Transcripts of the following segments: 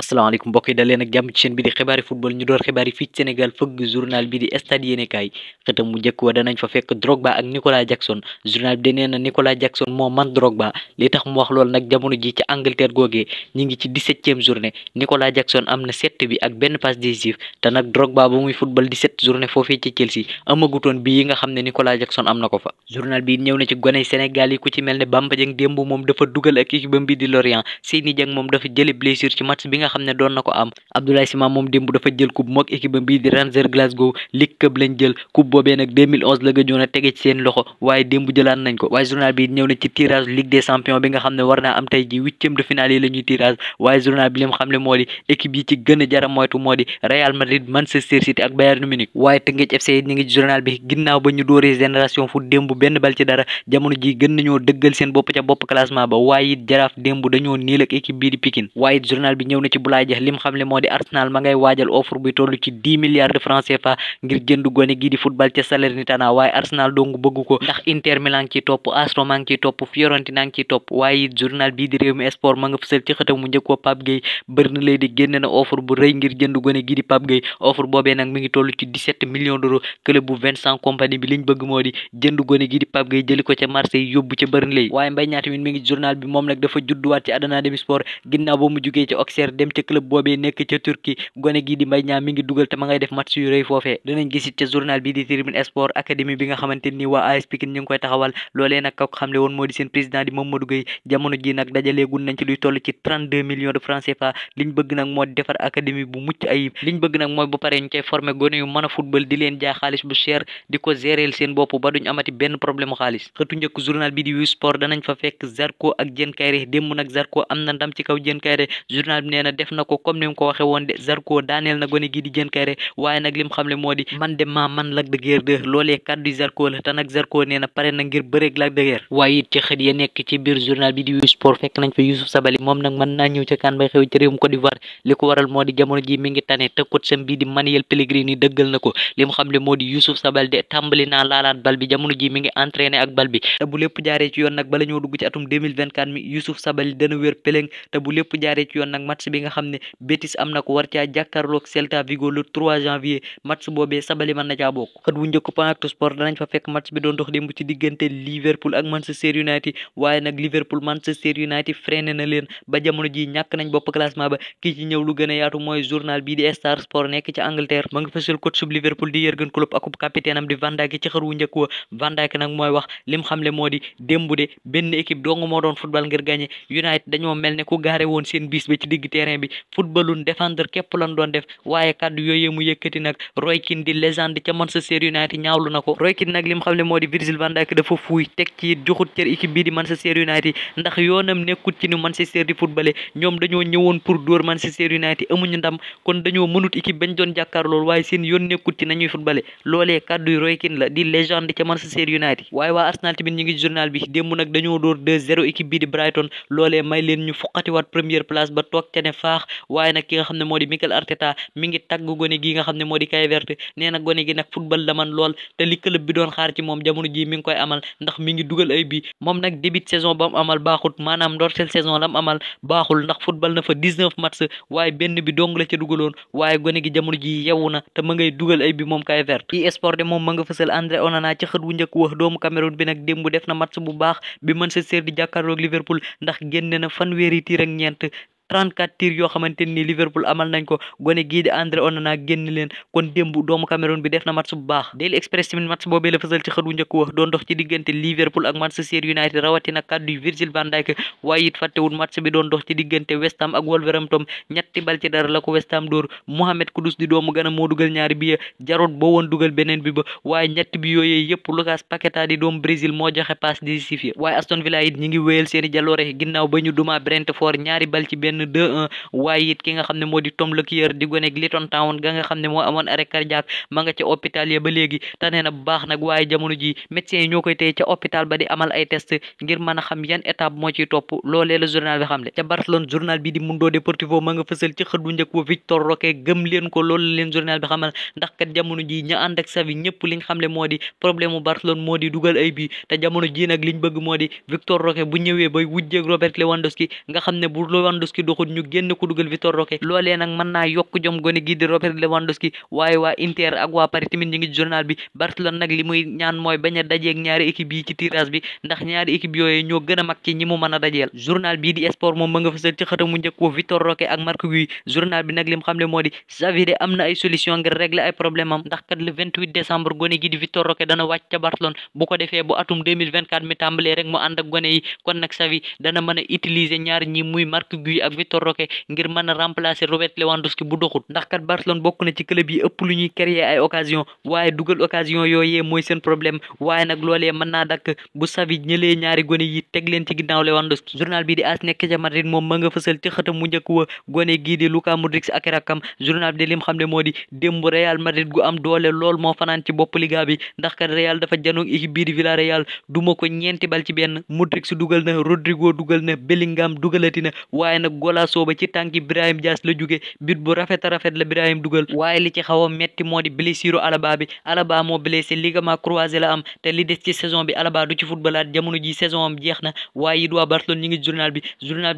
asalaamaaleykum mbokk yi dal leen ak jàmm ci chaîne bi di xibaari football ñu door xibaar yi fii ci Sénégal fëgg journal bi di stade yéenekaay xëtam mu njëkk wa danañ fa fekk Drogba ak Nicolas Jackson journal bi de nee na Nicolas Jackson moo man Drogba li tax mu wax loolu nag jamono ji ci Angleterre googee ñi ngi ci 17e journée Nicolas Jackson am na 7 bi ak benn passe décisive te nag Drogba ba muy football 17 journée foofee ci Chelsea amagutoon bi yi nga xam ne Nicolas Jackson am na ko fa journal bi ñëw na ci goney Sénégal yi ku ci mel ne Bamba Dieng démb moom dafa dugal ak équipe bi di Lorient Seyni Dieng moom dafa jële blessure ci match bi nga xam ne doon na ko am Abdoulaye Sima moom démb dafa jël coupe mook équipe bii di Rangers Glasgow League Cup lañ jël coupe boobee nag 2011 la gëjoon a tege ci seen loxo waaye démb jëlaat nañ ko waaye journal bi ñëw na ci tirage Ligue des champions bi nga xam ne war naa am tey ji 8e de finale yi la ñuy tirage waaye journal bi li mu xam ne moo di équipe yi ci gën a jara moytu moo di Real Madrid Manchester City ak Bayern Munich waaye Teungueth FC ñi ngi ci journal bi ginnaaw ba ñu dooree Génération Foot démb benn bal ci dara jamono ji gën nañoo dëggal seen bopp ca bopp classement ba waaye it Jaraaf démb dañoo niil ak équipe bii di Pikine waaye it journal bi ñëw na ci Boulaye Dia lim xam ne moo di Arsenal ma ngay waajal offre bi toll ci 10 milliards de francs CFA ngir jënd gone gi di football ca Salernitana waaye Arsenal dong bëgg ko ndax Inter Milan ngi ciy topp AS Roma ngi ciy topp Fiorentina ngi ciy topp waaye it journal bii di Rewmi Sport ma nga fësal ci xëtam mu njëkk wa Pape Gueye Burnley di génne na offre bu rëy ngir jënd gone gi di Pape Gueye offre boobee nag mi ngi toll ci 17 millions d'euros club bu Vincent Kompany bi liñ bëgg moo di jënd gone gi di Pape Gueye jëli ko ca Marseille yóbbu ca Burnley waaye Mbaye Niang tamit mi ngi journal bi moom nag dafa judduwaat ci Adana Demirspor ginnaaw ba mu jugee ci Auxerre dem ca club boobee nekk ca Turquie gone gi di Mbaye Niang mi ngi dugal te ma ngay def match yu rëy foofee danañ gisit ca journal bi di Tribune Sport académie bi nga xamante ni waa AS Pikine ñu ngi koy taxawal loolee nag ka ko xamle woon moo di seen président di Mamadou Gueye jamono ji nag dajaleegun nañ ci luy toll ci 32 millions de francs CFA liñ bëgg nag moo di defar académie bu mucc ayib liñ bëgg nag mooy bu paree ñu koy former gone yu mën a football di leen jaay xaalis bu cher di ko gérer seen bopp ba duñ amati benn problème xaalis xëtu njëkk journal bi di Yu Sport danañ fa fekk Zarko ak Diène Kairé démb nag Zarko am na ndam ci kaw Diène Kairé journal bi nee na def na ko comme ni mu ko waxe woon de Zarko daaneel na gone gi di Diène Kairé waaye nag lim xamle moo di man de man Lac de Guiers 2 loolee kàddu Zarko la te nag Zarko nee na pare na ngir bëreeg Lac de Guiers waaye it ci xët ya nekk ci biir journal bi di Yu Sport fekk nañ fa Youssouf Sabaly moom nag mën naa ñëw ca kan bay xew ci réewum Côte d'Ivoire li ko waral moo di jamono ji mi ngi tane te coach sam bii di Manuel Pellegrini dëggal na ko lim xamle moo di Youssouf Sabaly de tàmbali naa laalaat bal bi jamono ji mi ngi entraîné ak bal bi te bu lépp jaaree ci yoon nag bala ñoo dugg ci atum 2024 mi Youssouf Sabaly dana wér peleng te bu lépp jaaree ci yoon nag match bi nga xam ne Betis am na ko war caa jàkkaarloog Celta Vigo le 3 janvier match boobee Sabaly mën na caa bokk xët wu njëkk Point Actu Sport danañ fa fekk match bi doon dox démb ci diggante Liverpool ak Manchester United waaye nag Liverpool Manchester United freiné na leen ba jamono ji ñàkk nañ bopp classement ba kii ci ñëw lu gën a yaatu mooy journal bii di Star Sport nekk ci Angleterre ma nga fësal coach sub Liverpool di Jürgen Klopp ak capitaine am di Van Dijk ci xër wu njëkk wa Van Dijk nag mooy wax lim xamle moo di démb de benn équipe dong moo doon football ngir gagné United dañoo mel ne ku gaare woon seen bis ba ci digg terrain bi footballun défendre képp lan doon def waaye kàddu yooyu mu yëkkati nag Roy Keane di légende ca Manchester United ñaawlu na ko Roy Keane nag lim xamle moo di Virgil van Dijk dafa fuuy teg ci joxut cër équipe bii di Manchester United ndax yoonam nekkut ci ni Manchester di footballé ñoom dañoo ñëwoon pour dóor Manchester United amuñu ndam kon dañoo mënut équipe bañ doon jàkkaar lool waaye seen yoon nekkut ci nañuy footballé loolee kàddu Roy Keane la di légende ca Manchester United waaye waa Arsenal tamit ñi ngi journal bi démb nag dañoo dóor 2-0 équipe bii di Brighton loolee may leen ñu fuqatiwaat première place ba toog ca ne faax waaye nag ki nga xam ne moo di Mikel Arteta mi ngi tagg gone gi nga xam ne moo di Kai Verte nee na gone gi nag football la man lool te li club bi doon xaar ci moom jamono ji mi ngi koy amal ndax mi ngi dugal ay bi moom nag début saison ba mu amal baaxut maanaam ndorteel saison la mu amal baaxul ndax football na fa 19 match waaye benn bi dong la ca dugaloon waaye gone gi jamono ji yewu na te ma ngay dugal ay bi moom Kai Verte yi sport de moom ma nga fësal André Onana ci xët wu njëkk wax doomu Cameroun bi nag démb def na match bu baax bi Manchester di jàkkaarloog Liverpool ndax génne na fanweeri tir ak ñeent 34 tir yoo xamante ni Liverpool amal nañ ko gone gii di André Onana génn leen kon démb doomu Cameroun bi def na match bu baax Daily Express tamit match boobee la fësal ci xët wu njëkk wax doon dox ci diggante Liverpool ak Manchester United rawatina kàddu yu Virgil van Dijk waaye it fàttewul match bi doon dox ci diggante West Ham ak Wolverhampton ñetti bal ci dara la ko West Ham dóor Mohamed Kudus di doomu Gana moo dugal ñaari bi Jarrod Bowen dugal beneen bi ba waaye ñetti bi yooyee yëpp Lucas Paqueta di doomu Brésil moo joxe passe décisif waaye Aston Villa it ñi ngi wéyal seeni jaloore ginnaaw ba ñu duma Brentford ñaari bal ci benn 2-1 waaye it ki nga xam ne moo di Tom Lockyer di gone Luton Town ga nga xam ne moo amoon arrêt cardiaque ma nga ca hôpital ya ba léegi tane na bu baax nag waaye jamono ji médecins yi ñoo koy téye ca hôpital ba di amal ay test ngir mën a xam yan étape moo ciy topp loolee la journal bi xam le ca Barcelone journal bi di Mundo Deportivo ma nga fësal ci xët bu njëkk wa Victor Roque gëm leen ko loolu leen journal bi xamal ndax kat jamono ji ña ànd ak Xavi ñëpp liñ xam le moo di problème mu Barcelone moo di dugal ay bi te jamono ji nag liñ bëgg moo di Victor Roque bu ñëwee bay wujjeeg Robert Lewandowski nga xam ne bu Lewandowski doxul ñu génn ko dugal Vitor Roque loolee nag mën naa yokk jom gone gi di Robert Lewandowski waaye waa Inter ak waa Paris tamit ñu ngi journal bi Barcelone nag li muy ñaan mooy bañ a dajeeg ñaari équipe yi ci tirage bi ndax ñaari équipe yooyu ñoo gën a mag ci ñi mu mën a dajeel journal bii di sport moom ma nga fësal ci xëtam mu njëkk Vitor Roque ak Marc Guihi journal bi nag lim xam le moo di Xavi de am na ay solution ngir régler ay problème am ndax kat le 28 décembre gone gi di Vitor Roque dana wàcc ca Barcelone bu ko defee bu atum 2024 mi tàmbalee rek mu ànd ak gone yi kon nag Xavi dana mën a utiliser ñaar ñi muy Marc Guihi ak Vitor Roque ngir mën a remplacer Robert Lewandowski bu doxut ndax kat Barcelone bokk na ci club yi ëpp lu ñuy créer ay occasion waaye dugal occasion yooyee mooy seen problème waaye nag loolee mën naa dakk bu Xavi ñëlee ñaari gone yi teg leen ci ginnaaw Lewandowski journal bi di AS nekk ca Madrid moom ma nga fësal ci xëtam mu njëkk wa gone gii di Luka Modric ak rakkam journal bi di lim xam ne moo di démb Real Madrid gu am doole lool moo fanaan ci bopp liga bi ndax kat Real dafa janoog équipe bii di Villarreal duma ko ñeenti bal ci benn Modric su dugal na Rodrigo dugal na Bellingham dugalati na waaye nag golaasoo ba ci tànki Brahim Diaz la jóge bit bu rafet a rafet la Brahim dugal waaye li ci xaw a metti moo di blessure Alaba bi Alaba moo blessé ligament croisé la am te li des ci saison bi Alaba du ci footballaat jamono ji saison am jeex na waaye it waa Barcelone ñi ngi journal bi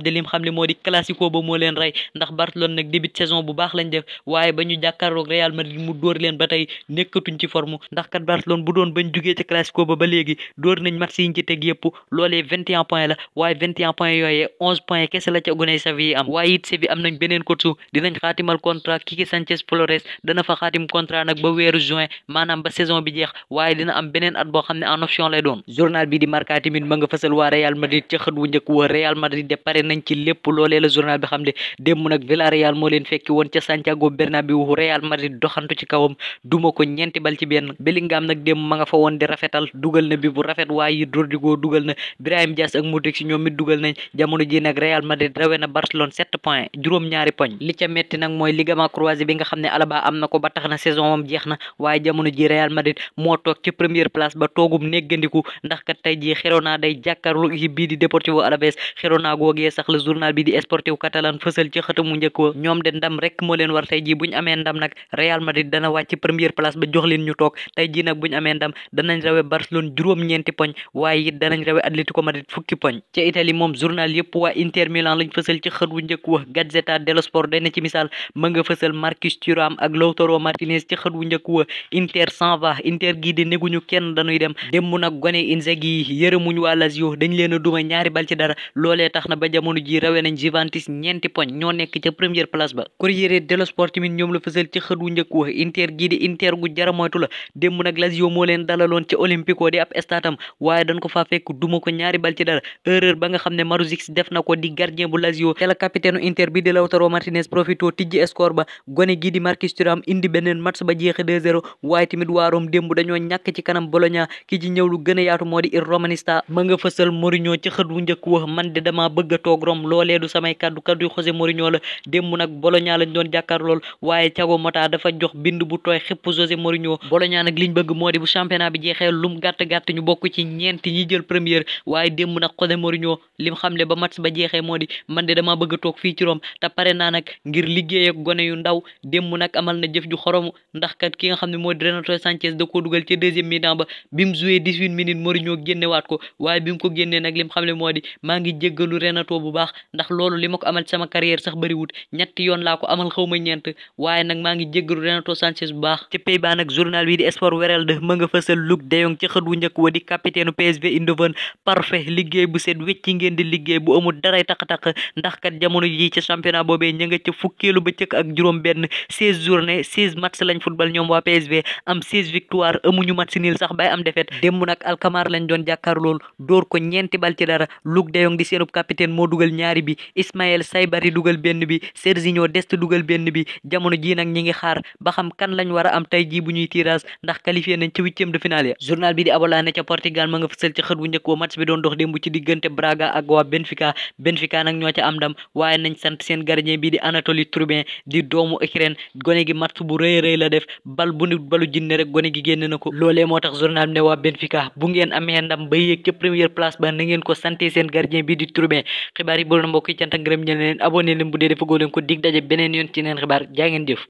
de lim xam ne moo di classico ba moo leen rey ndax Barcelone nag début saison bu baax lañ def waaye ba ñu jàkkaarloog Real Madrid mu dóor leen ba tey nekkatuñ ci forme ndax kat Barcelone bu doon bañ jugee ci classico ba léegi dóor nañ match yiñ ci teg yëpp loolee 21 points la waaye 21 points yooyee 11 points kese la ca guney Xavi am waaye it Xavi am nañ beneen coach dinañ xaatimal contrat Quique Sánchez Flores dana fa xaatim contrat nag ba weeru juin maanaam ba saison bi jeex waaye dina am beneen at boo xam ne en option lay doon journal bi di Marca tamit ma nga fësal waa Real Madrid ca xët wu njëkk wa Real Madrid de pare nañ ci lépp loolee la journal bi xam ne démb nag Villarreal moo leen fekki woon ca Santiago Bernabéu Real Madrid doxantu ci kawam duma ko ñeenti bal ci benn Bellingham nag démb ma nga fa woon di rafetal dugal na bi bu rafet waaye it Rodrigo dugal na Brahim Diaz ak Modric si ñoom it dugal nañ jamono ji nag Real Madrid rawe na Barcelone 7 points juróom-ñaari poñ li ca metti nag mooy ligament croisé bi nga xam ne Alaba am na ko ba tax na saison am jeex na waaye jamono ji Real Madrid moo toog ci première place ba toogum néggandiku ndax kat tey jii Girona day jàkkaarloo équipe bii di Deportivo Alavés Girona googee sax la journal bi di Sportiu Catalan fësal ci xëtamu njëkk wa ñoom de ndam rek moo leen war tey jii buñ amee ndam nag Real Madrid dana wàcc première place ba jox leen ñu toog tey jii nag buñ amee ndam danañ rawe Barcelone juróom-ñeenti poñ waaye it danañ rawe Atlético Madrid fukki poñ ca Italie moom journal yëpp waa Inter Milan lañ fësal ci xët wu njëkk wa Gazzetta dello Sport day na ci misaal ma nga fësal Marcus Thuram ak Lautaro Martinez ci xët wu njëkk wa Inter s'en va Inter gii di neguñu kenn dañuy dem démb nag gone Inzaghi yi yërëmuñ waa Lazio dañ leen a duma ñaari bal ci dara loolee tax na ba jamono ji rawe nañ Juventus ñeenti poñ ñoo nekk ca première place ba Corriere dello Sport tamit ñoom la fësal ci xët wu njëkk wa Inter gii di Inter gu jara moytu la démb nag Lazio moo leen dalaloon ci Olimpico di ab statam waaye dañ ko faa fekk duma ko ñaari bal ci dara erreur ba nga xam ne Maruzic def na ko di gardien bu Lazio te la capitaine Inter bi di Lautaro Martinez profito tijji score ba gone gii di Marcus Thuram indi beneen match ba jeexe 2-0 waaye tamit waa Rome démb dañoo ñàkk ci kanam Bologna ki ci ñëw lu gën a yaatu moo di Il Romanista ma nga fësal Mourinho ci xët wu njëkk wax man de dama bëgg a toog Rome loolee du samay kaddu yu José Mourinho la démb nag Bologna lañ doon jàkkaar lool waaye Thiago Motta dafa jox bind bu tooy xëpp José Mourinho Bologna nag liñ bëgg moo di bu championnat bi jeexee lum gàtt-gàtt ñu bokk ci ñeent ñi jël première waaye démb nag José Mourinho lim xamle ba match ba jeexee moo di man de dama bëgg a toog fii ci Rome te pare naa nag ngir liggéey ak gone yu ndaw démb nag amal na jëf ju xoromu ndax kat ki nga xam ne moo di Renato Sanchez da koo dugal ci deuxième mi-temps ba bi mu joué 18 minutes Mourinho génnewaat ko waaye bi mu ko génnee nag lim xamle moo di maa ngi jéggalu Renato bu baax ndax loolu li ma ko amal ci sama carrière sax bëriwut ñetti yoon laa ko amal xaw ma ñeent waaye nag maa ngi jéggalu Renato Sanchez bu baax ci Pays-Bas nag journal bi di Sport Wereld ma nga fësal Luc de Jong ci xët wu njëkk wa di capitaine PSV Eindhoven parfait liggéey bu set wecci ngeen di liggéey bu amul daray taq-taq ndax kat jamono ji ci championnat boobee ña nga ca fukkeelu bëccëg ak juróom benn 16 journée 16 match lañ football ñoom waa PSV am 16 victoire amuñu match nul sax bay am défaite démb nag Alkamar lañ doon jàkkaar lool dóor ko ñeenti bal ci dara Luc de Jong di seenub capitaine moo dugal ñaari bi Ismaël Saybari dugal benn bi Serginho Dest dugal benn bi jamono ji nag ñi ngi xaar ba xam kan lañ war a am tey ji bu ñuy tirage ndax qualifié nañ ci huitième de finale ya journal bi di Abola ne ca Portugal ma nga fësal ci xët bu njëkk wa match bi doon dox démb ci diggante Braga ak waa Benfica nag ñoo ca am ndam waaye nañ sant seen gardien bi di Anatoly Trubin di doomu Ukraine gone gi match bu rëy rëy la def bal bu nit balu jinne rek gone gi génn na ko loolee moo tax journal bi ne waa Benfica bu ngeen amee ndam ba yéeg ca première place ba na ngeen ko santé seen gardien bi di Trubin xibaar yi bu doon mbokk yi cant ak ngërëm ñeel leen abonné leen bu dee dafa góor leen ko dig daje beneen yoon ci neen xibaar jaa ngeen jëf